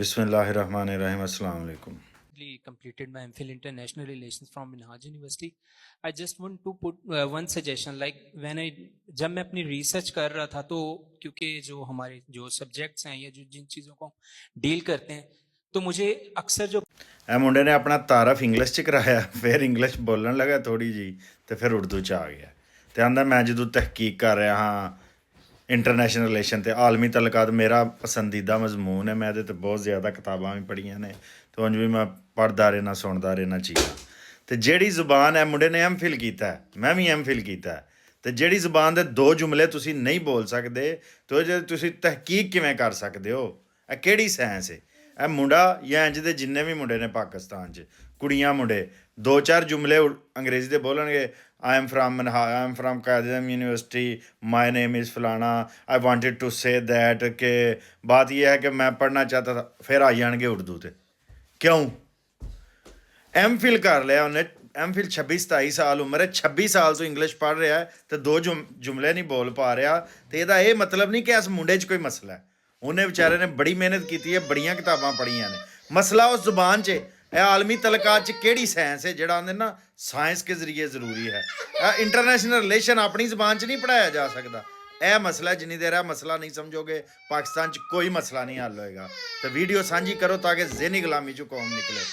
बिस्मिल्लाहिर्रहमानिर्रहीम अस्सलाम वालेकुम। Completed my MPhil International Relations from Minhaj University. I just want to put one suggestion. Like जब मैं अपनी रिसर्च कर रहा था तो क्योंकि जो हमारे जो सब्जेक्ट्स हैं या जो जिन चीज़ों को डील करते हैं तो मुझे अक्सर जो मुंडे ने अपना तारफ इंग्लिश च कराया, फिर इंग्लिश बोलन लगा थोड़ी जी, तो फिर उर्दू च आ गया। तो आंदा मैं जो तहकीक कर रहा हाँ इंटरनेशनल रिलेशन तो आलमी तलकात मेरा पसंदीदा मजमून है। मैं तो बहुत ज़्यादा किताबां भी पढ़िया ने, तो उंज भी मैं पढ़ता रहना सुनता रहना चीज़ां। तो जिहड़ी जुबान है मुंडे ने MPhil कीता है, मैं भी MPhil कीता है। तो जिहड़ी जुबान दे दो जुमले तुसी नहीं बोल सकते तो जे तुसी तहकीक किवें कर सकते हो? ਇਹ ਕਿਹੜੀ ਸਾਇੰਸ है? ਇਹ ਮੁੰਡਾ ਜਾਂ ਇੰਜ ਦੇ ਜਿੰਨੇ ਵੀ ਮੁੰਡੇ ਨੇ ਪਾਕਿਸਤਾਨ 'ਚ ਕੁੜੀਆਂ ਮੁੰਡੇ ਦੋ ਚਾਰ ਜੁਮਲੇ ਅੰਗਰੇਜ਼ੀ ਦੇ ਬੋਲਣਗੇ। आई एम फ्राम कायदम यूनिवर्सिटी, माई नेम इज़ फलाना, I wanted to say that कि बात यह है कि मैं पढ़ना चाहता था, फिर आ जाएंगे उर्दू ते। क्यों? MPhil कर लिया उन्हें, MPhil 26-27 साल उम्र है, 26 साल तो इंग्लिश पढ़ रहा है तो दो जुमले नहीं बोल पा रहा। तो यह मतलब नहीं कि इस मुंडे 'च कोई मसला है। उन्हें बेचारे ने बड़ी मेहनत की है, बड़ियां किताबां पढ़िया ने। मसला उस जुबान च आलमी तलकात च केड़ी साइंस है जेड़ा आंदे ना साइंस के जरिए जरूरी है। इंटरनेशनल रिलेशन अपनी जुबान च नहीं पढ़ाया जा सकता। यह मसला जिन्नी देर है मसला नहीं समझोगे पाकिस्तान च कोई मसला नहीं हल होएगा। तो वीडियो साझी करो ताकि ज़हनी गुलामी चो कौम निकले।